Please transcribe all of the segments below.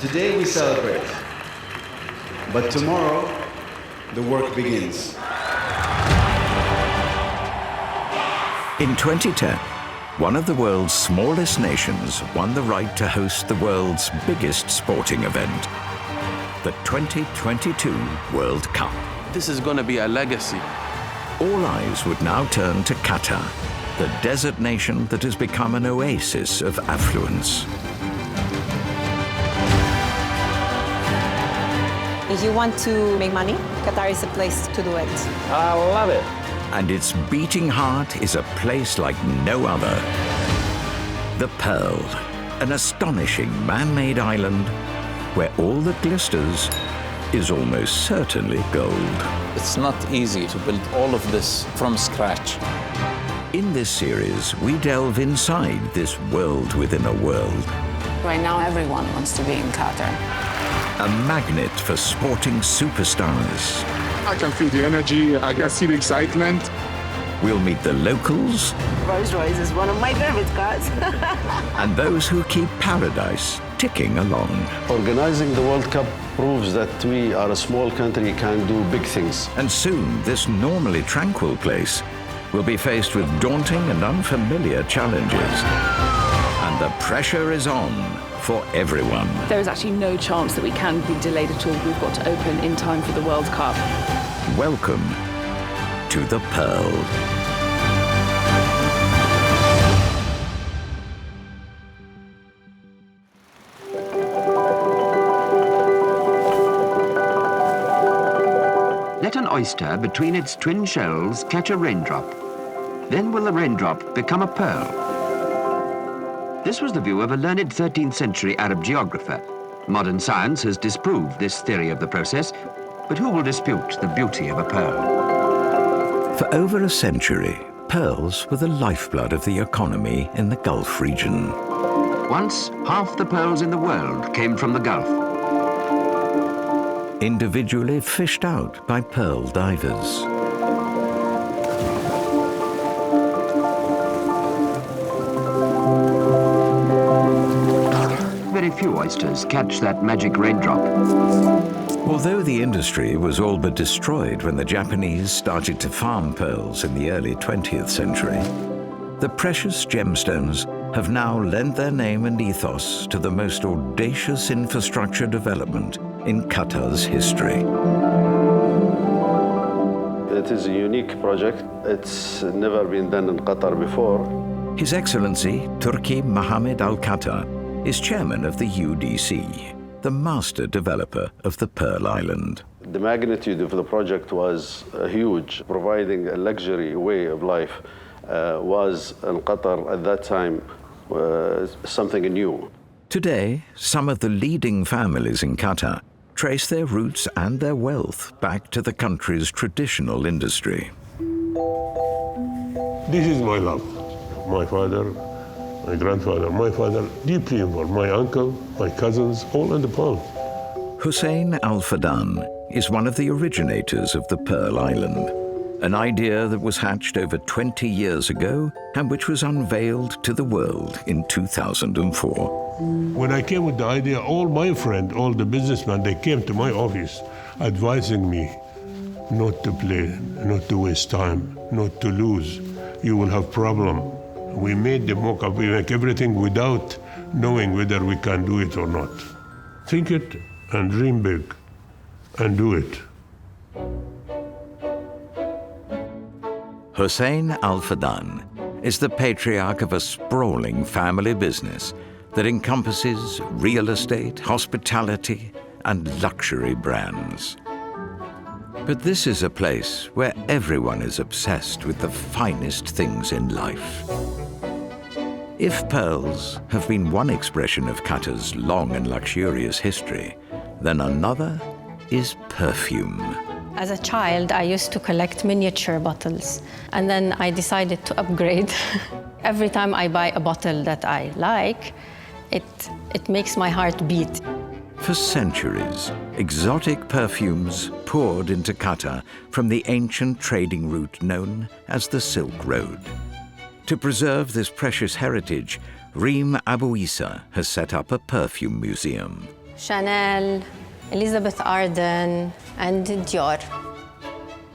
Today we celebrate, but tomorrow the work begins. In 2010, one of the world's smallest nations won the right to host the world's biggest sporting event, the 2022 World Cup. This is going to be a legacy. All eyes would now turn to Qatar, the desert nation that has become an oasis of affluence. If you want to make money, Qatar is a place to do it. I love it. And its beating heart is a place like no other. The Pearl, an astonishing man-made island where all that glisters is almost certainly gold. It's not easy to build all of this from scratch. In this series, we delve inside this world within a world. Right now, everyone wants to be in Qatar. A magnet for sporting superstars. I can feel the energy, I can see the excitement. We'll meet the locals. Rolls-Royce is one of my favorite cars. And those who keep paradise ticking along. Organizing the World Cup proves that we are a small country, can do big things. And soon, this normally tranquil place will be faced with daunting and unfamiliar challenges. And the pressure is on for everyone. There is actually no chance that we can be delayed at all. We've got to open in time for the World Cup. Welcome to the Pearl. Let an oyster between its twin shells catch a raindrop. Then will the raindrop become a pearl. This was the view of a learned 13th century Arab geographer. Modern science has disproved this theory of the process, but who will dispute the beauty of a pearl? For over a century, pearls were the lifeblood of the economy in the Gulf region. Once, half the pearls in the world came from the Gulf. Individually fished out by pearl divers. Very few oysters catch that magic raindrop. Although the industry was all but destroyed when the Japanese started to farm pearls in the early 20th century, the precious gemstones have now lent their name and ethos to the most audacious infrastructure development in Qatar's history. It is a unique project. It's never been done in Qatar before. His Excellency Turki Mohammed Al Qatar is chairman of the UDC, the master developer of the Pearl Island. The magnitude of the project was huge. Providing a luxury way of life was in Qatar at that time something new. Today, some of the leading families in Qatar trace their roots and their wealth back to the country's traditional industry. This is my love. My father, my grandfather, my father, deeply involved. My uncle, my cousins, all in the pearl. Hussein Al Fadan is one of the originators of the Pearl Island, an idea that was hatched over 20 years ago and which was unveiled to the world in 2004. When I came with the idea, all my friends, all the businessmen, they came to my office advising me not to play, not to waste time, not to lose. You will have problem. We made the mock-up, we make everything without knowing whether we can do it or not. Think it and dream big and do it. Hussein Al Fadan is the patriarch of a sprawling family business that encompasses real estate, hospitality, and luxury brands. But this is a place where everyone is obsessed with the finest things in life. If pearls have been one expression of Qatar's long and luxurious history, then another is perfume. As a child, I used to collect miniature bottles, and then I decided to upgrade. Every time I buy a bottle that I like, it makes my heart beat. For centuries, exotic perfumes poured into Qatar from the ancient trading route known as the Silk Road. To preserve this precious heritage, Reem Abu Isa has set up a perfume museum. Chanel, Elizabeth Arden, and Dior.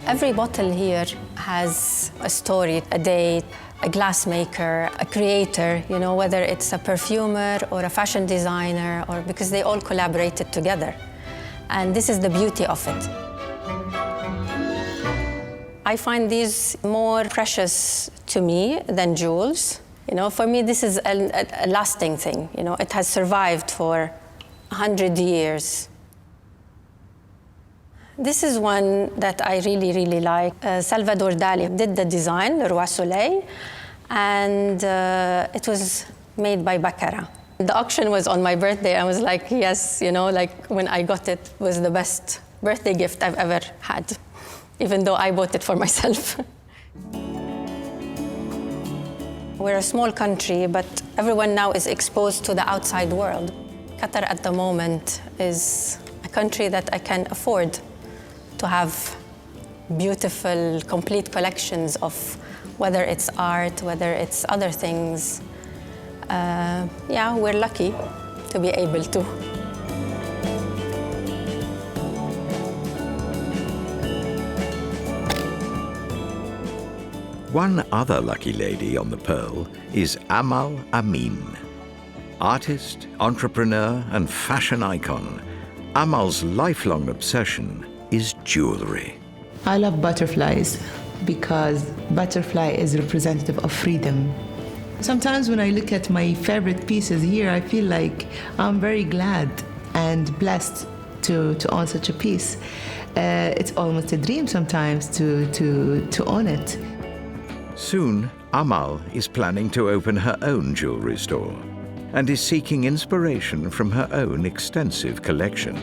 Every bottle here has a story, a date, a glassmaker, a creator, you know, whether it's a perfumer or a fashion designer, or because they all collaborated together. And this is the beauty of it. I find these more precious to me than jewels. You know, for me, this is a lasting thing. You know, it has survived for 100 years. This is one that I really, really like. Salvador Dali did the design, Le Roi Soleil, and it was made by Baccarat. The auction was on my birthday. I was like, yes, you know, like when I got it, it was the best birthday gift I've ever had, even though I bought it for myself. We're a small country, but everyone now is exposed to the outside world. Qatar at the moment is a country that I can afford to have beautiful, complete collections of whether it's art, whether it's other things. Yeah, we're lucky to be able to. One other lucky lady on the Pearl is Amal Amin. Artist, entrepreneur, and fashion icon, Amal's lifelong obsession is jewelry. I love butterflies because butterfly is representative of freedom. Sometimes when I look at my favorite pieces here, I feel like I'm very glad and blessed to own such a piece. It's almost a dream sometimes to own it. Soon, Amal is planning to open her own jewelry store and is seeking inspiration from her own extensive collection.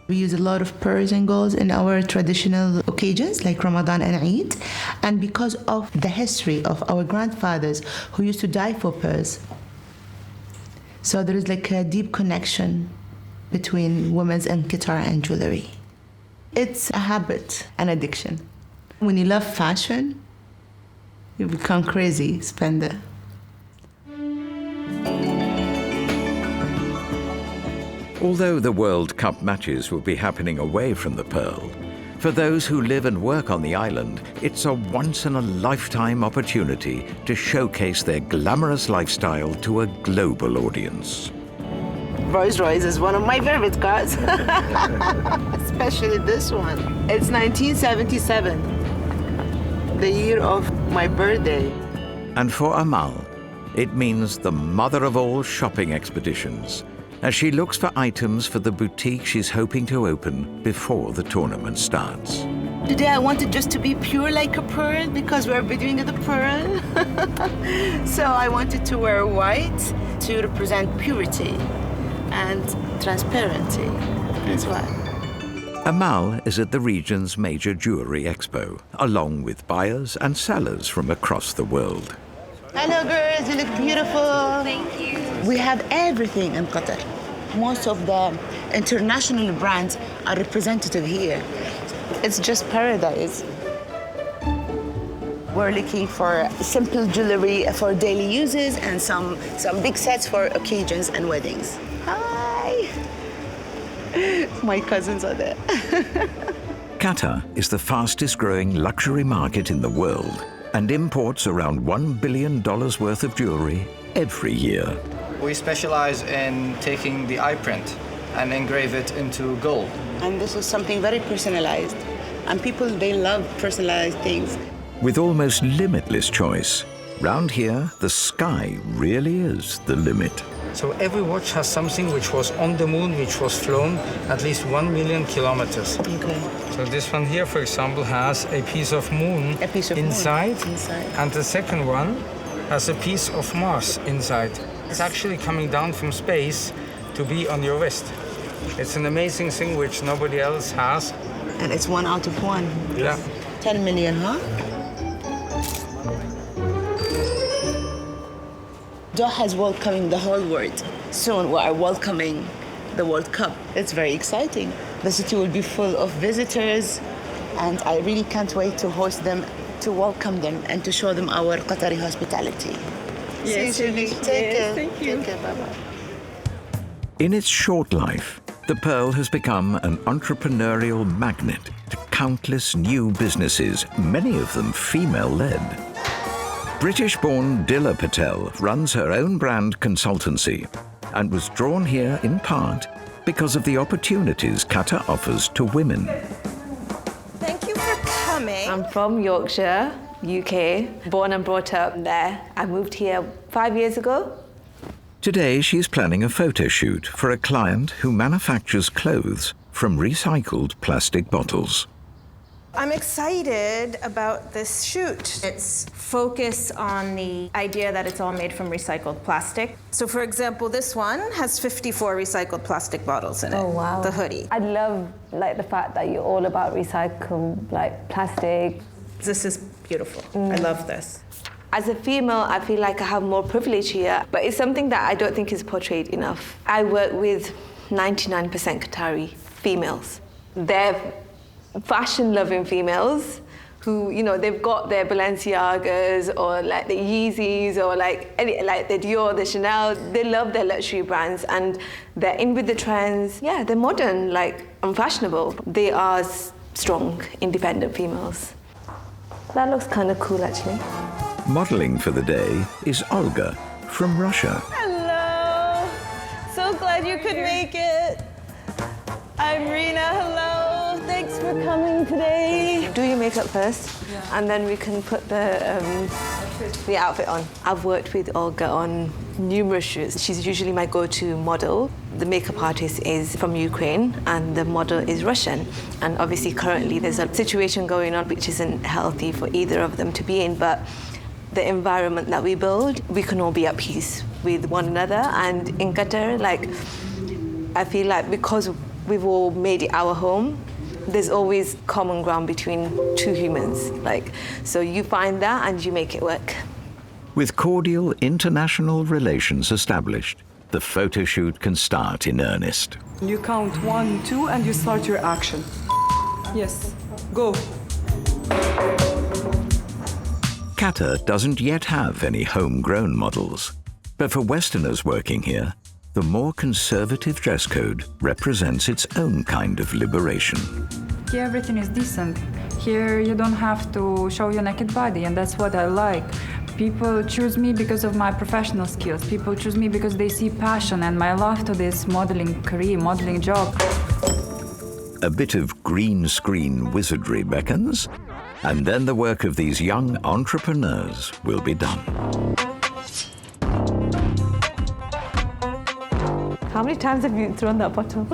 We use a lot of pearls and golds in our traditional occasions like Ramadan and Eid. And because of the history of our grandfathers who used to die for pearls, so there is like a deep connection between women's and Qatar and jewelry. It's a habit, an addiction. When you love fashion, you become crazy spender. Although the World Cup matches will be happening away from the Pearl, for those who live and work on the island, it's a once-in-a-lifetime opportunity to showcase their glamorous lifestyle to a global audience. Rolls-Royce is one of my favorite cars, especially this one. It's 1977, the year of my birthday. And for Amal, it means the mother of all shopping expeditions, as she looks for items for the boutique she's hoping to open before the tournament starts. Today I wanted just to be pure like a pearl because we're doing the pearl. So I wanted to wear white to represent purity and transparency. That's why. Amal is at the region's major jewelry expo, along with buyers and sellers from across the world. Hello girls, you look beautiful. Thank you. We have everything in Qatar. Most of the international brands are representative here. It's just paradise. We're looking for simple jewelry for daily uses and some big sets for occasions and weddings. Hi. My cousins are there. Qatar is the fastest growing luxury market in the world and imports around $1 billion worth of jewelry every year. We specialize in taking the eye print and engrave it into gold. And this is something very personalized. And people, they love personalized things. With almost limitless choice, round here, the sky really is the limit. So every watch has something which was on the moon, which was flown at least 1 million kilometers. Okay. So this one here, for example, has a piece of moon inside. And the second one has a piece of Mars inside. It's actually coming down from space to be on your wrist. It's an amazing thing which nobody else has. And it's 1 out of 1. Yeah. 10 million, huh? Doha is welcoming the whole world. Soon we are welcoming the World Cup. It's very exciting. The city will be full of visitors, and I really can't wait to host them, to welcome them, and to show them our Qatari hospitality. Yes, Take care. Thank you. Take care. Bye-bye. In its short life, the pearl has become an entrepreneurial magnet to countless new businesses, many of them female-led. British-born Dilla Patel runs her own brand consultancy and was drawn here in part because of the opportunities Qatar offers to women. Thank you for coming. I'm from Yorkshire, UK, born and brought up there. I moved here 5 years ago. Today, she's planning a photo shoot for a client who manufactures clothes from recycled plastic bottles. I'm excited about this shoot. It's focused on the idea that it's all made from recycled plastic. So for example, this one has 54 recycled plastic bottles in it. Oh, wow. The hoodie. I love the fact that you're all about recycled plastic. This is beautiful. I love this. As a female, I feel like I have more privilege here, but it's something that I don't think is portrayed enough. I work with 99% Qatari females. They're fashion-loving females who, they've got their Balenciagas or the Yeezys or the Dior, the Chanel. They love their luxury brands and they're in with the trends. Yeah, they're modern, and fashionable. They are strong, independent females. That looks kind of cool, actually. Modeling for the day is Olga from Russia. Hello. So glad you could make it. I'm Rina. Hello. Thanks for coming today. Do your makeup first, and then we can put the outfit on. I've worked with Olga on numerous shoots. She's usually my go-to model. The makeup artist is from Ukraine, and the model is Russian. And obviously, currently, there's a situation going on which isn't healthy for either of them to be in, but the environment that we build, we can all be at peace with one another. And in Qatar, I feel like because we've all made it our home, there's always common ground between two humans. So you find that and you make it work. With cordial international relations established, the photo shoot can start in earnest. You count 1, 2, and you start your action. Yes, go. Qatar doesn't yet have any homegrown models, but for Westerners working here, the more conservative dress code represents its own kind of liberation. Here everything is decent. Here you don't have to show your naked body, and that's what I like. People choose me because of my professional skills. People choose me because they see passion and my love to this modeling career, modeling job. A bit of green screen wizardry beckons, and then the work of these young entrepreneurs will be done. How many times have you thrown that bottle?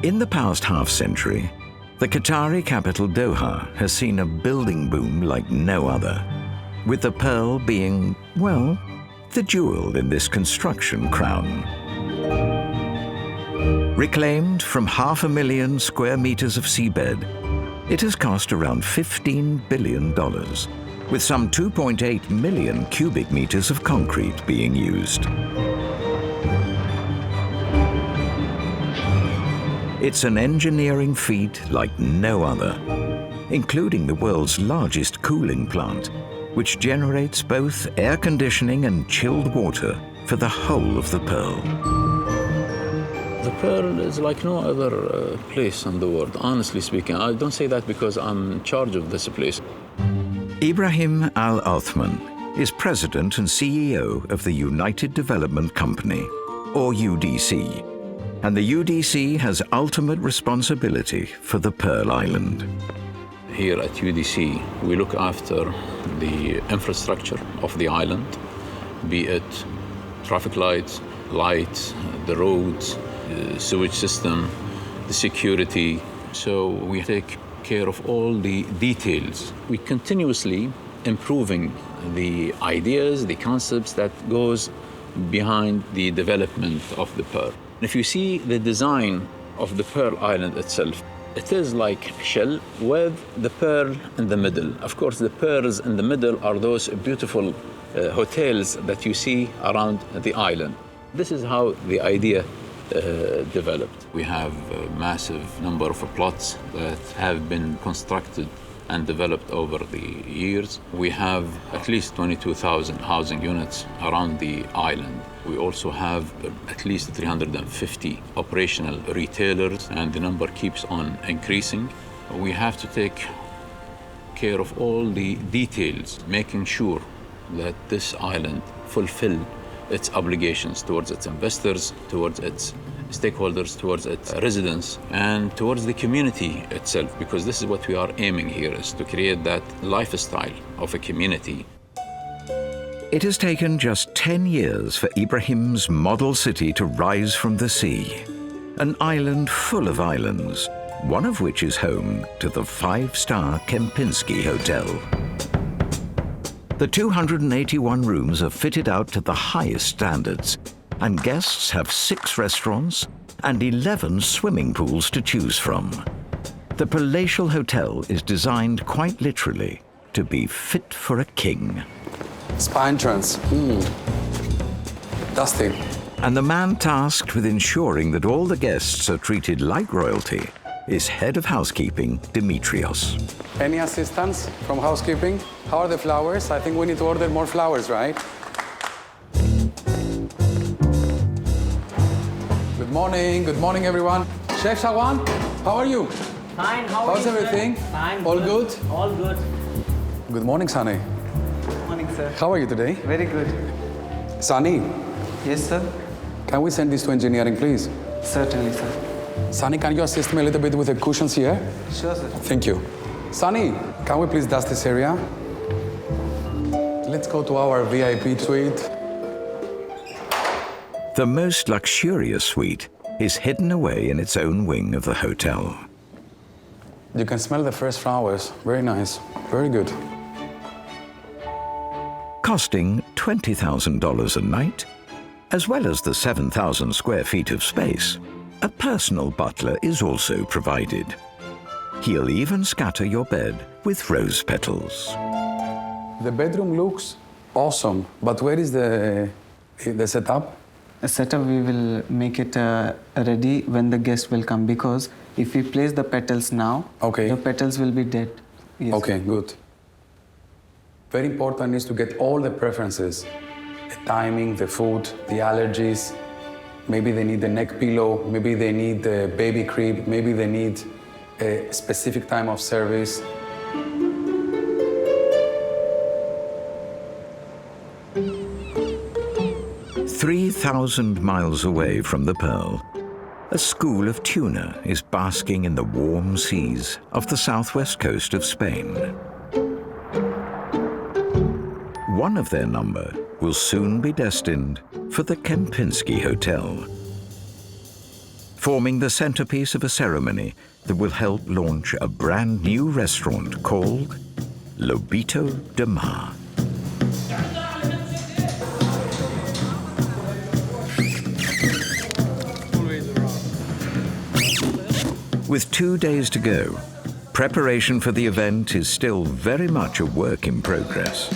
In the past half-century, the Qatari capital Doha has seen a building boom like no other, with the pearl being, well, the jewel in this construction crown. Reclaimed from 500,000 square meters of seabed, it has cost around $15 billion, with some 2.8 million cubic meters of concrete being used. It's an engineering feat like no other, including the world's largest cooling plant, which generates both air conditioning and chilled water for the whole of the pearl. The pearl is like no other place in the world, honestly speaking. I don't say that because I'm in charge of this place. Ibrahim Al-Othman is president and CEO of the United Development Company, or UDC, and the UDC has ultimate responsibility for the Pearl Island. Here at UDC, we look after the infrastructure of the island, be it traffic lights, the roads, the sewage system, the security. So we take care of all the details. We continuously improving the ideas, the concepts that goes behind the development of the pearl. If you see the design of the Pearl Island itself, it is like a shell with the pearl in the middle. Of course, the pearls in the middle are those beautiful hotels that you see around the island. This is how the idea developed. We have a massive number of plots that have been constructed and developed over the years. We have at least 22,000 housing units around the island. We also have at least 350 operational retailers, and the number keeps on increasing. We have to take care of all the details, making sure that this island fulfill its obligations towards its investors, towards its stakeholders, towards its residents, and towards the community itself, because this is what we are aiming here, is to create that lifestyle of a community. It has taken just 10 years for Ibrahim's model city to rise from the sea, an island full of islands, one of which is home to the 5-star Kempinski Hotel. The 281 rooms are fitted out to the highest standards, and guests have 6 restaurants and 11 swimming pools to choose from. The palatial hotel is designed quite literally to be fit for a king. Spa entrance. Dusty. And the man tasked with ensuring that all the guests are treated like royalty is head of housekeeping, Dimitrios. Any assistance from housekeeping? How are the flowers? I think we need to order more flowers, right? Good morning everyone. Chef Shawan, how are you? Fine, how's everything? Fine. All good? All good. Good morning, Sunny. Good morning, sir. How are you today? Very good. Sunny. Yes, sir. Can we send this to engineering, please? Certainly, sir. Sunny, can you assist me a little bit with the cushions here? Sure, sir. Thank you. Sunny, can we please dust this area? Let's go to our VIP suite. The most luxurious suite is hidden away in its own wing of the hotel. You can smell the fresh flowers. Very nice. Very good. Costing $20,000 a night, as well as the 7,000 square feet of space, a personal butler is also provided. He'll even scatter your bed with rose petals. The bedroom looks awesome, but where is the setup? The setup, we will make it ready when the guest will come, because if we place the petals now, the petals will be dead. Yes. Okay, good. Very important is to get all the preferences. The timing, the food, the allergies. Maybe they need the neck pillow, maybe they need the baby crib, maybe they need a specific time of service. "3,000 miles away from the Pearl, a school of tuna is basking in the warm seas of the southwest coast of Spain. One of their number will soon be destined for the Kempinski Hotel, forming the centerpiece of a ceremony that will help launch a brand new restaurant called Lobito de Mar. With 2 days to go, preparation for the event is still very much a work in progress.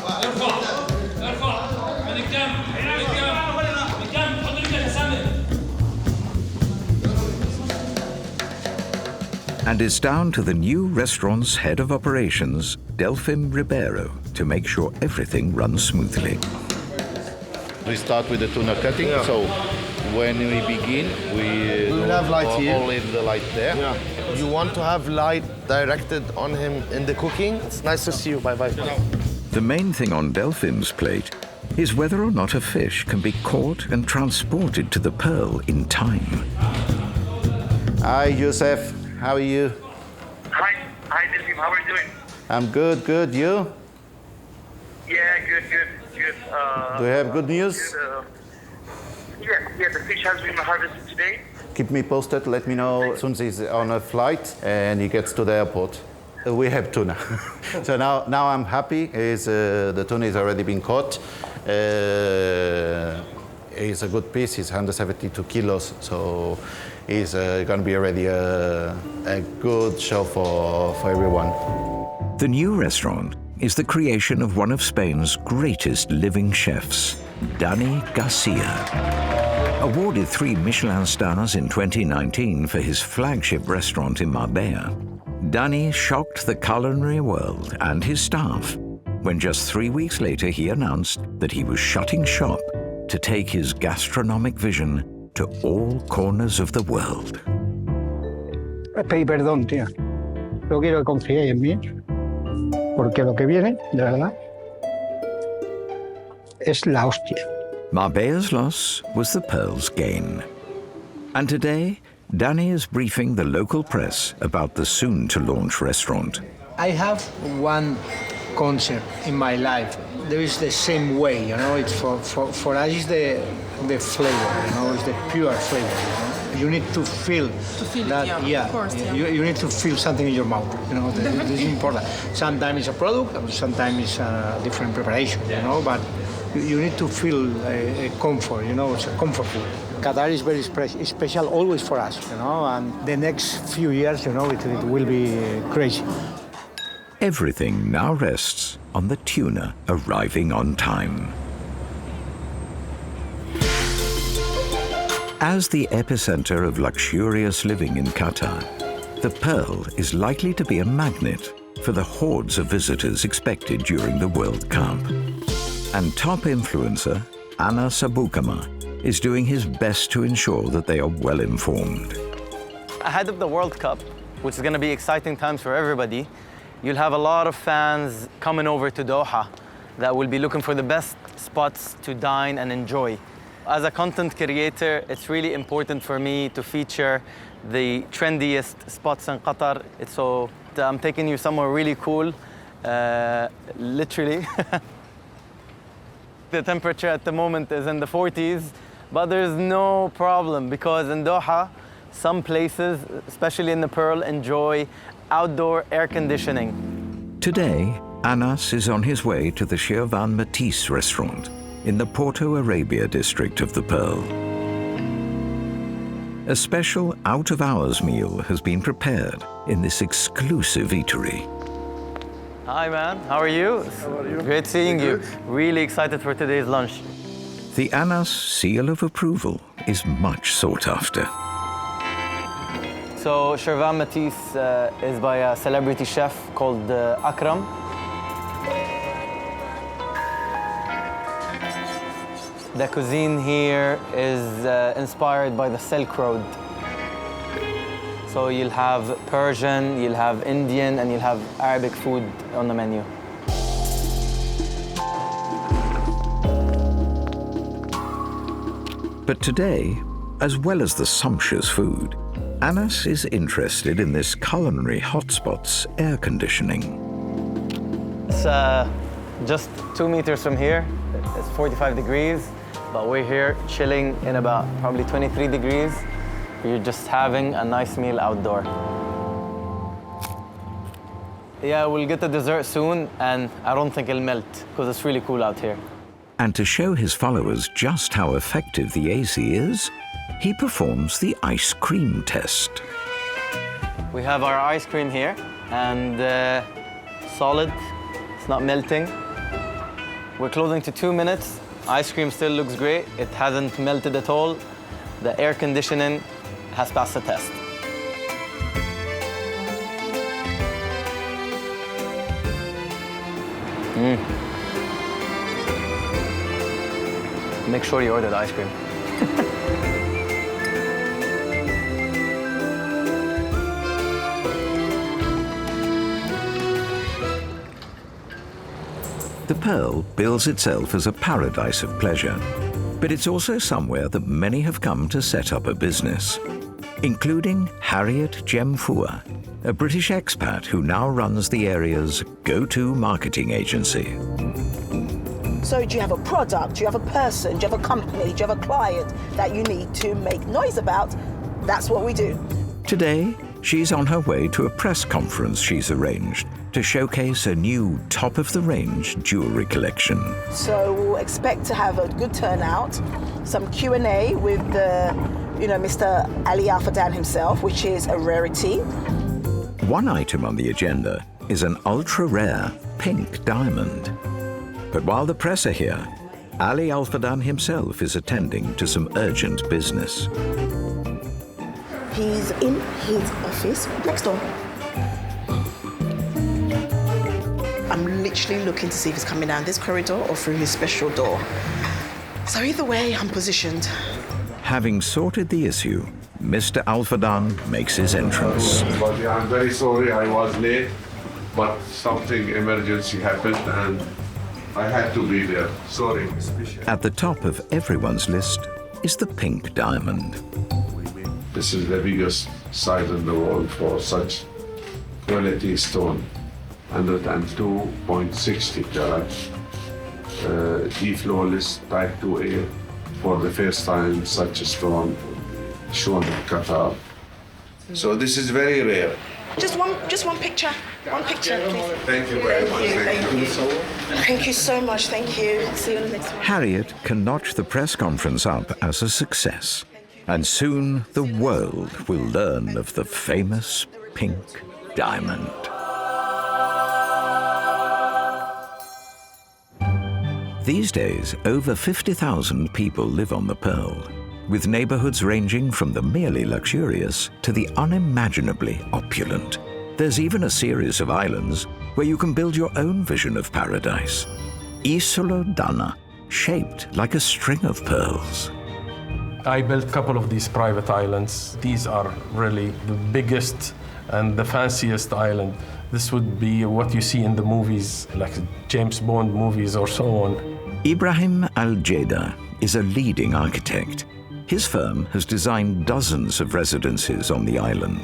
And it's down to the new restaurant's head of operations, Delphine Ribeiro, to make sure everything runs smoothly. We start with the tuna cutting, so when we begin, we will have light here. All in the light there. Yeah. You want to have light directed on him in the cooking? It's nice to see you. Bye-bye. The main thing on Delphine's plate is whether or not a fish can be caught and transported to the Pearl in time. Hi, Joseph. How are you? Hi, Delphine. How are you doing? I'm good, good. You? Yeah, good. Do you have good news? Yeah, the fish has been harvested today. Keep me posted. Let me know as soon as he's on a flight and he gets to the airport. We have tuna. So now I'm happy. The tuna has already been caught. It's a good piece. It's 172 kilos. So it's going to be already a good show for everyone. The new restaurant is the creation of one of Spain's greatest living chefs, Dani Garcia. Awarded 3 Michelin stars in 2019 for his flagship restaurant in Marbella, Danny shocked the culinary world and his staff when just 3 weeks later he announced that he was shutting shop to take his gastronomic vision to all corners of the world. Pedí perdón, tía. Yo quiero que confiéis en mí, porque lo que viene, de verdad, es la hostia. Marbella's loss was the Pearl's gain. And today, Danny is briefing the local press about the soon-to-launch restaurant. I have one concept in my life. There is the same way, you know. It's for us is the flavor, you know. It's the pure flavor. You know? You need to feel that. It, yeah. Of course, yeah. You need to feel something in your mouth. You know, this is important. Sometimes it's a product, sometimes it's a different preparation. You know, but you need to feel a comfort. You know, it's a comfort food. Qatar is very special always for us. You know, and the next few years, you know, it will be crazy. Everything now rests on the tuna arriving on time. As the epicenter of luxurious living in Qatar, the Pearl is likely to be a magnet for the hordes of visitors expected during the World Cup. And top influencer Anas Abukama is doing his best to ensure that they are well informed. Ahead of the World Cup, which is going to be exciting times for everybody, you'll have a lot of fans coming over to Doha that will be looking for the best spots to dine and enjoy. As a content creator, it's really important for me to feature the trendiest spots in Qatar. So I'm taking you somewhere really cool, literally. The temperature at the moment is in the 40s, but there's no problem because in Doha, some places, especially in the Pearl, enjoy outdoor air conditioning. Today, Anas is on his way to the Shirvan Matisse restaurant in the Porto Arabia district of the Pearl. A special out-of-hours meal has been prepared in this exclusive eatery. Hi, man. How are you? How are you? Great seeing you. Really excited for today's lunch. The Anas seal of approval is much sought after. So Shirvan Matisse is by a celebrity chef called Akram. The cuisine here is inspired by the Silk Road. So you'll have Persian, you'll have Indian, and you'll have Arabic food on the menu. But today, as well as the sumptuous food, Anas is interested in this culinary hotspot's air conditioning. It's just 2 meters from here. It's 45 degrees, but we're here chilling in about probably 23 degrees. You're just having a nice meal outdoor. Yeah, we'll get the dessert soon, and I don't think it'll melt because it's really cool out here. And to show his followers just how effective the AC is, he performs the ice cream test. We have our ice cream here, and solid, it's not melting. We're closing to 2 minutes. Ice cream still looks great. It hasn't melted at all. The air conditioning has passed the test. Make sure you order the ice cream. The Pearl bills itself as a paradise of pleasure, but it's also somewhere that many have come to set up a business, including Harriet Jemfua, a British expat who now runs the area's go-to marketing agency. So do you have a product, do you have a person, do you have a company, do you have a client that you need to make noise about? That's what we do. Today, she's on her way to a press conference she's arranged to showcase a new top-of-the-range jewellery collection. So we'll expect to have a good turnout, some Q&A with Mr. Ali Al-Fadan himself, which is a rarity. One item on the agenda is an ultra-rare pink diamond. But while the press are here, Ali Al-Fadan himself is attending to some urgent business. He's in his office next door. I'm literally looking to see if he's coming down this corridor or through his special door. So either way, I'm positioned. Having sorted the issue, Mr. Alfadan makes his entrance. I'm very sorry I was late, but something emergency happened and I had to be there. Sorry. At the top of everyone's list is the pink diamond. This is the biggest size in the world for such quality stone. 102.60 carats. E-flawless type 2A. For the first time, such a stone shown in Qatar. So this is very rare. Just one picture. One picture, please. Thank you very much. Thank you. Thank you so much. Thank you. See you on the next one. Harriet can notch the press conference up as a success. And soon the world will learn of the famous pink diamond. These days, over 50,000 people live on the Pearl, with neighborhoods ranging from the merely luxurious to the unimaginably opulent. There's even a series of islands where you can build your own vision of paradise. Isola Dana, shaped like a string of pearls. I built a couple of these private islands. These are really the biggest and the fanciest island. This would be what you see in the movies, like James Bond movies or so on. Ibrahim Al-Jeda is a leading architect. His firm has designed dozens of residences on the island.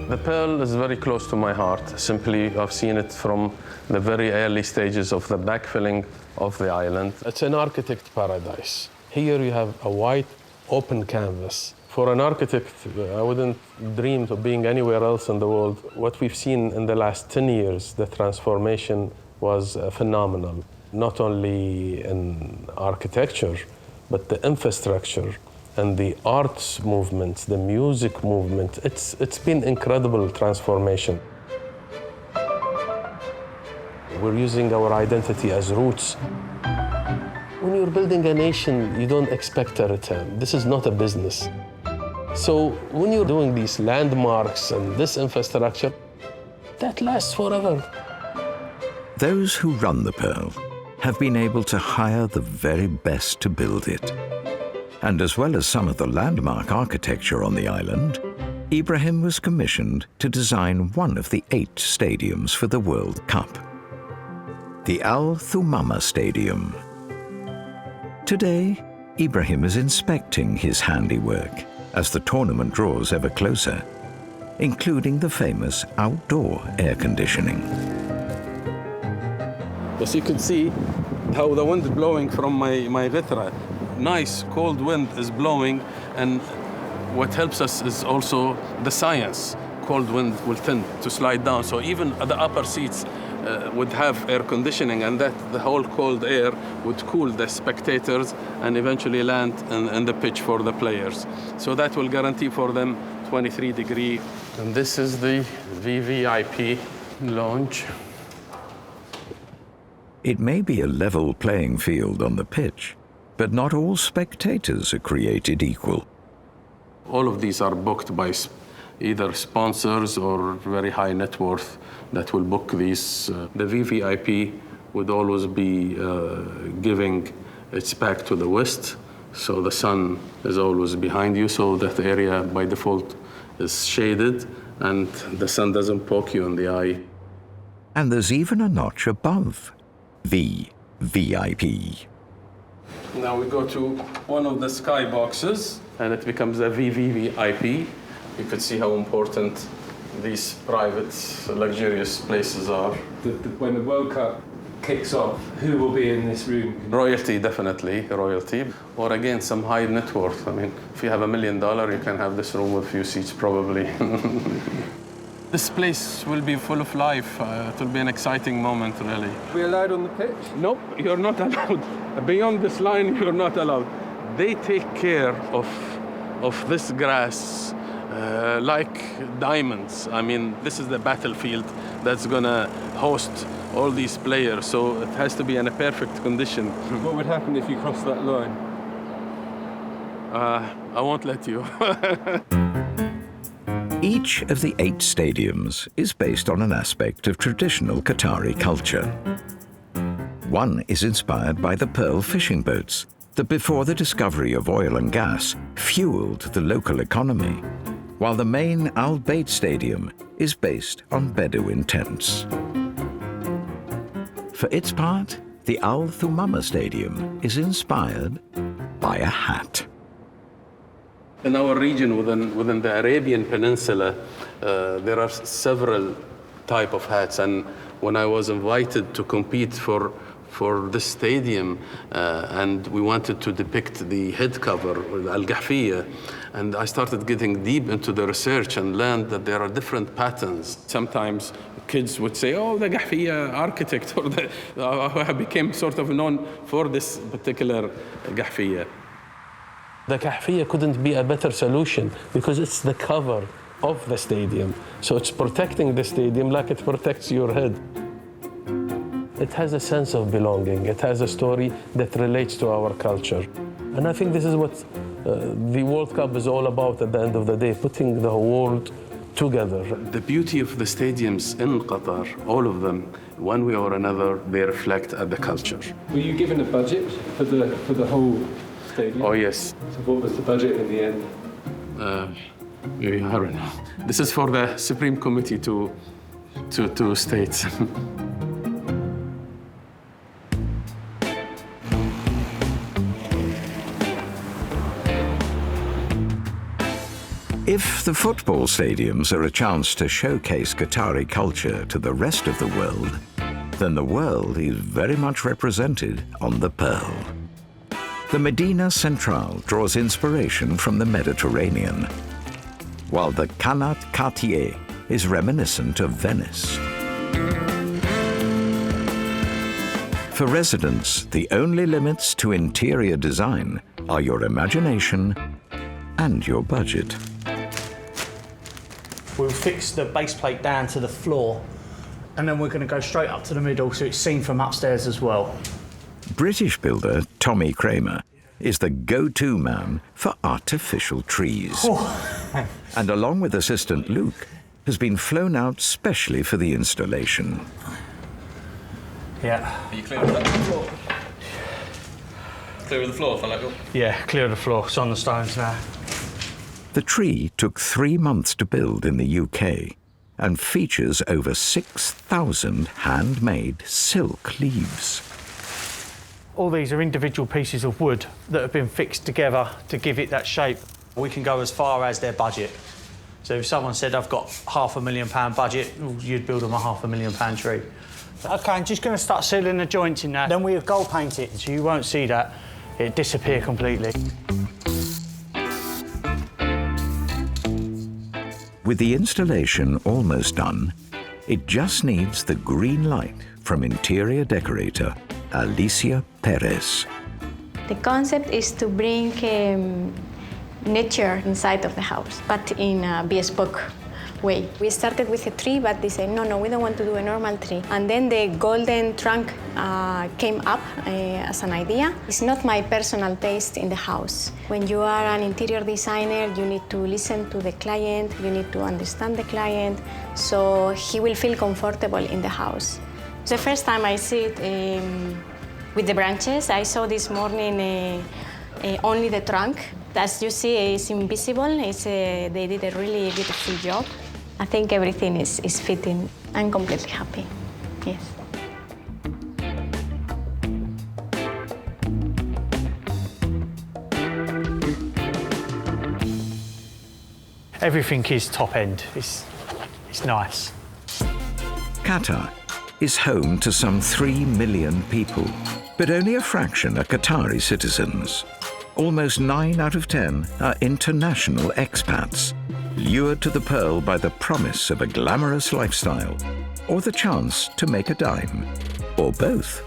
The Pearl is very close to my heart. Simply, I've seen it from the very early stages of the backfilling of the island. It's an architect paradise. Here you have a white, open canvas. For an architect, I wouldn't dream of being anywhere else in the world. What we've seen in the last 10 years, the transformation was phenomenal. Not only in architecture, but the infrastructure and the arts movement, the music movement. It's been incredible transformation. We're using our identity as roots. When you're building a nation, you don't expect a return. This is not a business. So when you're doing these landmarks and this infrastructure, that lasts forever. Those who run the Pearl have been able to hire the very best to build it. And as well as some of the landmark architecture on the island, Ibrahim was commissioned to design one of the 8 stadiums for the World Cup, the Al Thumama Stadium. Today, Ibrahim is inspecting his handiwork as the tournament draws ever closer, including the famous outdoor air conditioning. As you can see how the wind is blowing from my ghitra. Nice cold wind is blowing, and what helps us is also the science. Cold wind will tend to slide down, so even the upper seats would have air conditioning, and that the whole cold air would cool the spectators and eventually land in the pitch for the players. So that will guarantee for them 23 degree. And this is the VVIP lounge. It may be a level playing field on the pitch, but not all spectators are created equal. All of these are booked by either sponsors or very high net worth that will book these. The VVIP would always be giving its back to the west, so the sun is always behind you, so that area by default is shaded and the sun doesn't poke you in the eye. And there's even a notch above VVIP. Now we go to one of the sky boxes and it becomes a VVVIP. You could see how important these private, luxurious places are. When the World Cup kicks off, who will be in this room? Royalty, definitely, royalty. Or again, some high net worth. I mean, if you have $1 million, you can have this room with a few seats, probably. This place will be full of life. It will be an exciting moment, really. Are we allowed on the pitch? Nope, you're not allowed. Beyond this line, you're not allowed. They take care of this grass like diamonds. I mean, this is the battlefield that's gonna host all these players, so it has to be in a perfect condition. What would happen if you crossed that line? I won't let you. Each of the 8 stadiums is based on an aspect of traditional Qatari culture. One is inspired by the pearl fishing boats that before the discovery of oil and gas fueled the local economy, while the main Al Bayt Stadium is based on Bedouin tents. For its part, the Al Thumama Stadium is inspired by a hat. In our region, within the Arabian Peninsula, there are several type of hats, and when I was invited to compete for this stadium, and we wanted to depict the head cover, al-Gahfiyya, and I started getting deep into the research and learned that there are different patterns. Sometimes kids would say, oh, the Gahfiyya architect, or I became sort of known for this particular Gahfiyya. The Gahfiyya couldn't be a better solution because it's the cover of the stadium. So it's protecting the stadium like it protects your head. It has a sense of belonging. It has a story that relates to our culture. And I think this is what the World Cup is all about at the end of the day, putting the world together. The beauty of the stadiums in Qatar, all of them, one way or another, they reflect the culture. Were you given a budget for the whole stadium? Oh, yes. So what was the budget in the end? I don't know. This is for the Supreme Committee to state. If the football stadiums are a chance to showcase Qatari culture to the rest of the world, then the world is very much represented on the Pearl. The Medina Central draws inspiration from the Mediterranean, while the Qanat Cartier is reminiscent of Venice. For residents, the only limits to interior design are your imagination and your budget. We'll fix the base plate down to the floor, and then we're going to go straight up to the middle so it's seen from upstairs as well. British builder Tommy Kramer is the go-to man for artificial trees. And along with assistant Luke, has been flown out specially for the installation. Yeah. Are you clear of that floor? Clear of the floor, Falako? Yeah, clear of the floor. It's on the stones now. The tree took 3 months to build in the UK and features over 6,000 handmade silk leaves. All these are individual pieces of wood that have been fixed together to give it that shape. We can go as far as their budget. So if someone said, I've got £500,000 budget, you'd build them a £500,000 tree. OK, I'm just going to start sealing the joints in that. Then we gold paint it, so you won't see that. It'll disappear completely. With the installation almost done, it just needs the green light from interior decorator Alicia Perez. The concept is to bring nature inside of the house, but in a bespoke way. We started with a tree, but they said, no, we don't want to do a normal tree. And then the golden trunk came up as an idea. It's not my personal taste in the house. When you are an interior designer, you need to listen to the client, you need to understand the client, so he will feel comfortable in the house. The first time I see it with the branches, I saw this morning only the trunk. As you see, it's invisible. They did a really beautiful job. I think everything is fitting. I'm completely happy, yes. Everything is top end. It's nice. Qatar is home to some 3 million people, but only a fraction are Qatari citizens. Almost 9 out of 10 are international expats, lured to the Pearl by the promise of a glamorous lifestyle or the chance to make a dime, or both.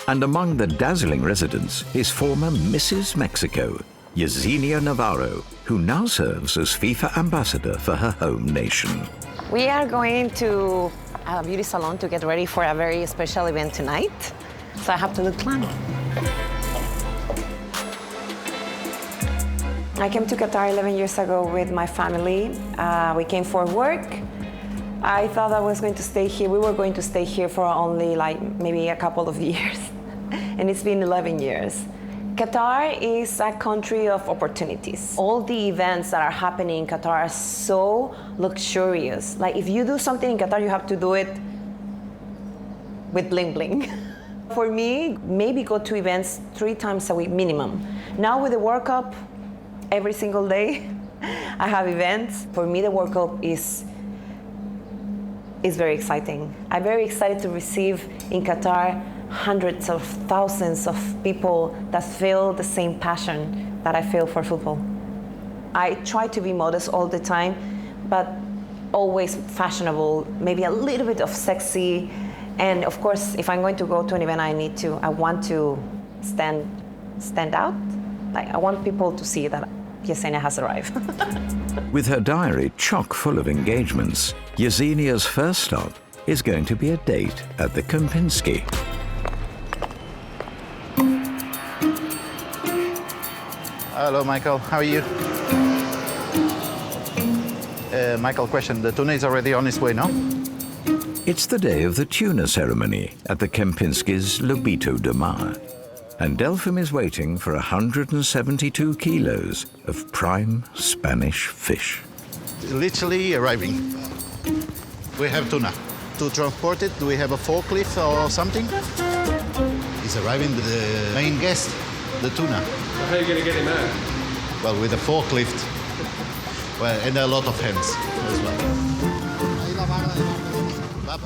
And among the dazzling residents is former Mrs. Mexico, Yesenia Navarro, who now serves as FIFA ambassador for her home nation. We are going to a beauty salon to get ready for a very special event tonight, so I have to look plan. I came to Qatar 11 years ago with my family. We came for work. I thought I was going to stay here. We were going to stay here for only like maybe a couple of years. And it's been 11 years. Qatar is a country of opportunities. All the events that are happening in Qatar are so luxurious. Like if you do something in Qatar, you have to do it with bling bling. For me, maybe go to events 3 times a week minimum. Now with the World Cup, every single day I have events. For me, the World Cup is very exciting. I'm very excited to receive in Qatar hundreds of thousands of people that feel the same passion that I feel for football. I try to be modest all the time, but always fashionable, maybe a little bit of sexy. And of course, if I'm going to go to an event, I want to stand out. Like, I want people to see that Yesenia has arrived. With her diary chock full of engagements, Yesenia's first stop is going to be a date at the Kempinski. Hello, Michael. How are you? Michael, question. The tuna is already on its way, no? It's the day of the tuna ceremony at the Kempinski's Lobito de Mar, and Delphim is waiting for 172 kilos of prime Spanish fish. Literally arriving. We have tuna. To transport it, do we have a forklift or something? He's arriving with the main guest, the tuna. How are you going to get him out? Well, with a forklift. Well, and a lot of hands as well.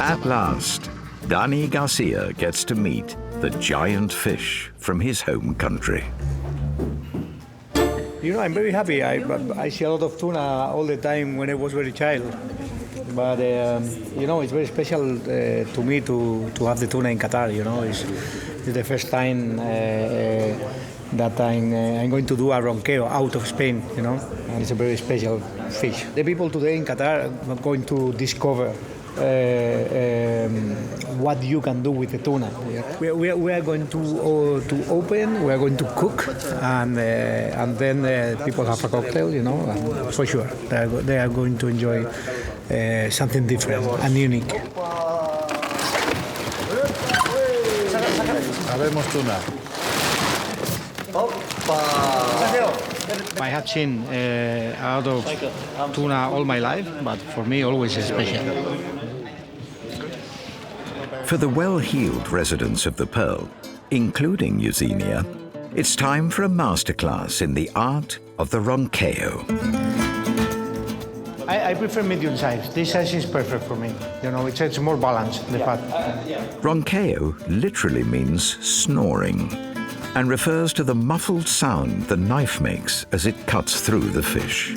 At last, Dani Garcia gets to meet the giant fish from his home country. You know, I'm very happy. I see a lot of tuna all the time when I was very child. But, you know, it's very special to me to have the tuna in Qatar, you know. It's the first time that I'm going to do a ronqueo out of Spain, you know. And it's a very special fish. The people today in Qatar are going to discover what you can do with the tuna. We are going to open, we are going to cook, and then people have a cocktail, you know, and for sure they are going to enjoy something different and unique. Habemos tuna. I have seen a lot of tuna all my life, but for me always is special. For the well-heeled residents of the Pearl, including Yesenia, it's time for a masterclass in the art of the ronqueo. I prefer medium size. This size is perfect for me. You know, it's more balanced, the fat. Ronqueo literally means snoring and refers to the muffled sound the knife makes as it cuts through the fish.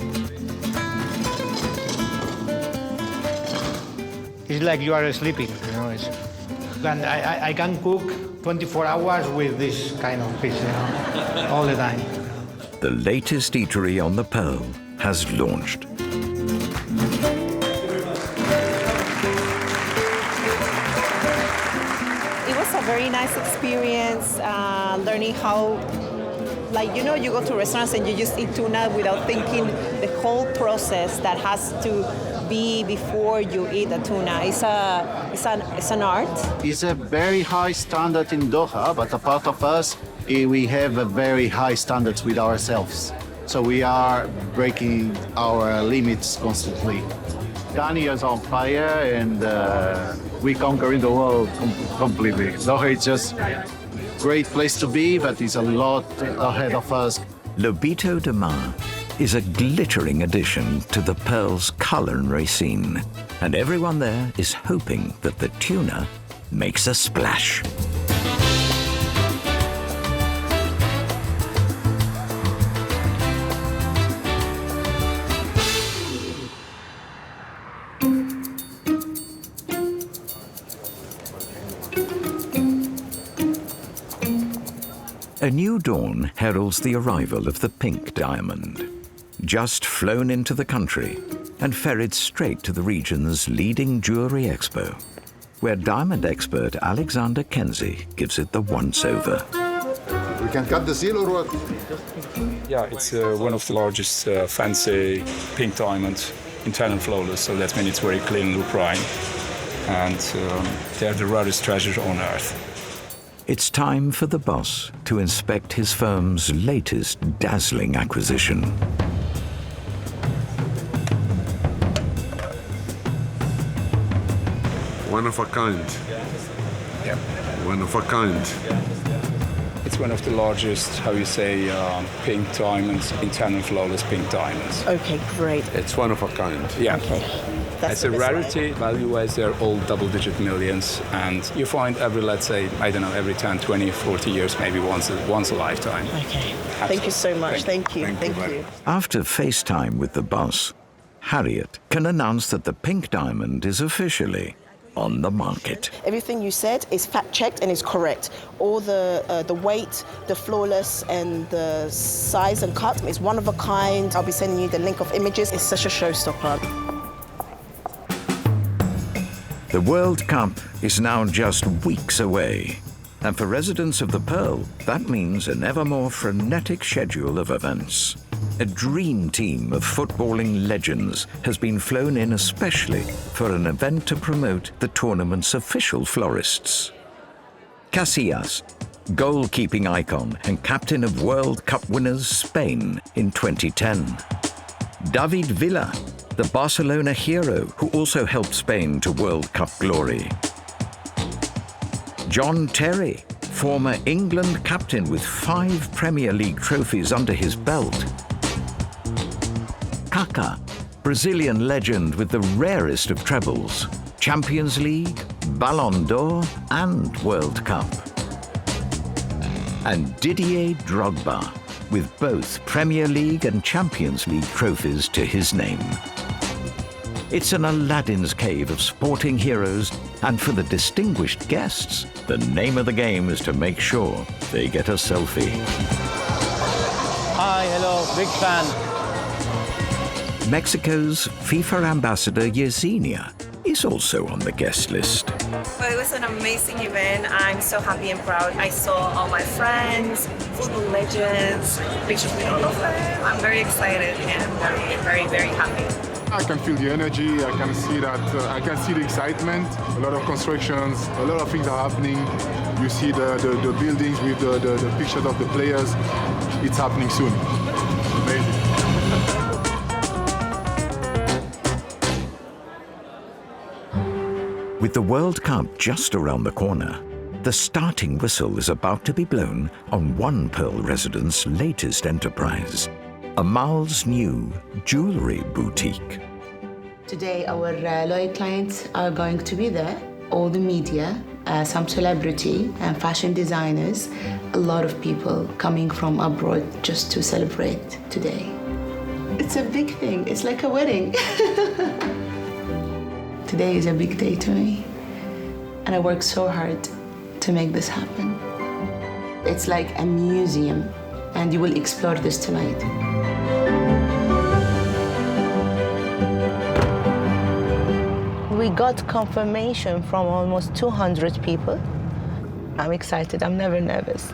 It's like you are sleeping, you know. And I can cook 24 hours with this kind of fish, you know, all the time. The latest eatery on the Pearl has launched. It was a very nice experience, learning how, like, you know, you go to restaurants and you just eat tuna without thinking the whole process that has to be before you eat the tuna. It's an art. It's a very high standard in Doha, but a part of us, we have a very high standards with ourselves. So we are breaking our limits constantly. Dani is on fire, and we conquering the world completely. Doha is just a great place to be, but it's a lot ahead of us. Lobito de Mar is a glittering addition to the Pearl's culinary scene, and everyone there is hoping that the tuna makes a splash. A new dawn heralds the arrival of the pink diamond, just flown into the country and ferried straight to the region's leading jewelry expo, where diamond expert Alexander Kenzie gives it the once-over. We can cut the seal or what? Yeah, it's one of the largest fancy pink diamonds, internal flawless, so that means it's very clean and prime. And they're the rarest treasure on Earth. It's time for the boss to inspect his firm's latest dazzling acquisition. One of a kind. Yeah. One of a kind. It's one of the largest, how you say, pink diamonds, internal flawless pink diamonds. Okay, great. It's one of a kind. Yeah. Okay. It's a rarity, value-wise, they're all double-digit millions, and you find every, let's say, I don't know, every 10, 20, 40 years, maybe once a lifetime. Okay. Thank you so much. Thank you. Thank you. After FaceTime with the boss, Harriet can announce that the pink diamond is officially on the market. Everything you said is fact-checked and is correct. All the weight, the flawless, and the size and cut is one of a kind. I'll be sending you the link of images. It's such a showstopper. The World Cup is now just weeks away, and for residents of the Pearl, that means an ever more frenetic schedule of events. A dream team of footballing legends has been flown in especially for an event to promote the tournament's official florists. Casillas, goalkeeping icon and captain of World Cup winners Spain in 2010. David Villa, the Barcelona hero who also helped Spain to World Cup glory. John Terry, former England captain with 5 Premier League trophies under his belt. Kaká, Brazilian legend with the rarest of trebles, Champions League, Ballon d'Or and World Cup. And Didier Drogba, with both Premier League and Champions League trophies to his name. It's an Aladdin's cave of sporting heroes, and for the distinguished guests, the name of the game is to make sure they get a selfie. Hi, hello, big fan. Mexico's FIFA ambassador Yesenia is also on the guest list. Well, it was an amazing event. I'm so happy and proud. I saw all my friends, football legends, pictures with all of them. I'm very excited and very, very happy. I can feel the energy. I can see that. I can see the excitement. A lot of constructions. A lot of things are happening. You see the buildings with the pictures of the players. It's happening soon. Amazing. With the World Cup just around the corner, the starting whistle is about to be blown on one Pearl resident's latest enterprise, Amal's new jewelry boutique. Today, our loyal clients are going to be there. All the media, some celebrity and fashion designers, a lot of people coming from abroad just to celebrate today. It's a big thing. It's like a wedding. Today is a big day to me, and I worked so hard to make this happen. It's like a museum, and you will explore this tonight. We got confirmation from almost 200 people. I'm excited. I'm never nervous.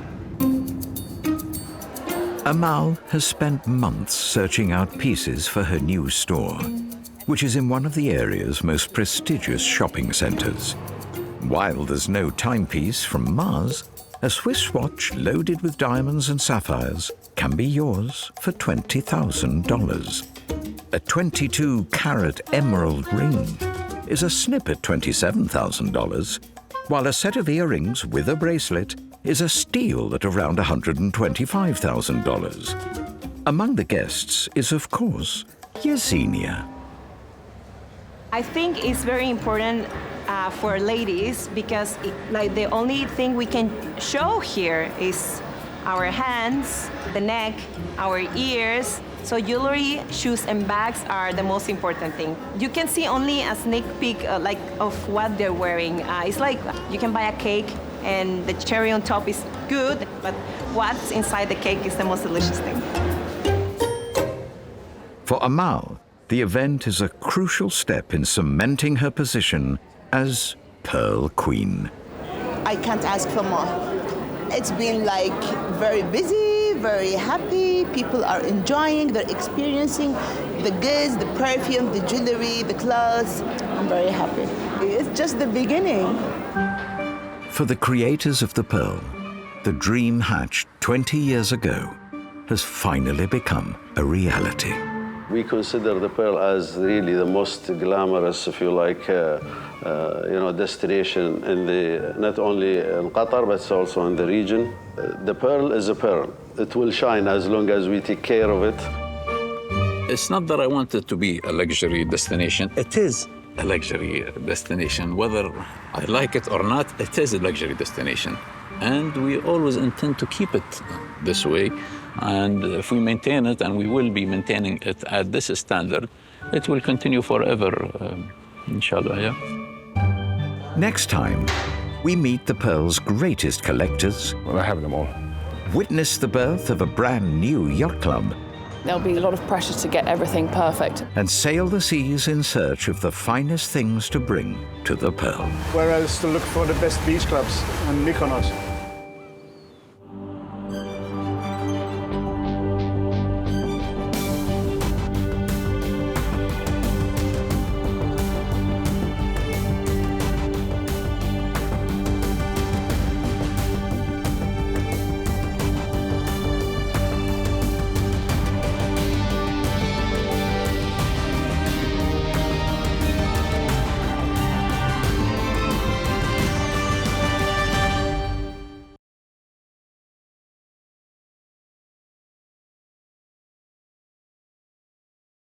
Amal has spent months searching out pieces for her new store, which is in one of the area's most prestigious shopping centres. While there's no timepiece from Mars, a Swiss watch loaded with diamonds and sapphires can be yours for $20,000. A 22-carat emerald ring is a snip at $27,000, while a set of earrings with a bracelet is a steal at around $125,000. Among the guests is, of course, Yesenia. I think it's very important for ladies because the only thing we can show here is our hands, the neck, our ears. So jewelry, shoes, and bags are the most important thing. You can see only a sneak peek of what they're wearing. It's like you can buy a cake and the cherry on top is good, but what's inside the cake is the most delicious thing. For Amal, the event is a crucial step in cementing her position as Pearl Queen. I can't ask for more. It's been like very busy, very happy. People are enjoying, they're experiencing the goods, the perfume, the jewelry, the clothes. I'm very happy. It's just the beginning. For the creators of the Pearl, the dream hatched 20 years ago has finally become a reality. We consider the Pearl as really the most glamorous, if you like, destination in not only in Qatar, but also in the region. The Pearl is a pearl. It will shine as long as we take care of it. It's not that I want it to be a luxury destination. It is a luxury destination. Whether I like it or not, it is a luxury destination. And we always intend to keep it this way. And if we maintain it, and we will be maintaining it at this standard, it will continue forever, inshallah, yeah. Next time, we meet the Pearl's greatest collectors. Well, I have them all. Witness the birth of a brand new yacht club. There'll be a lot of pressure to get everything perfect. And sail the seas in search of the finest things to bring to the Pearl. Whereas to look for the best beach clubs and Mykonos.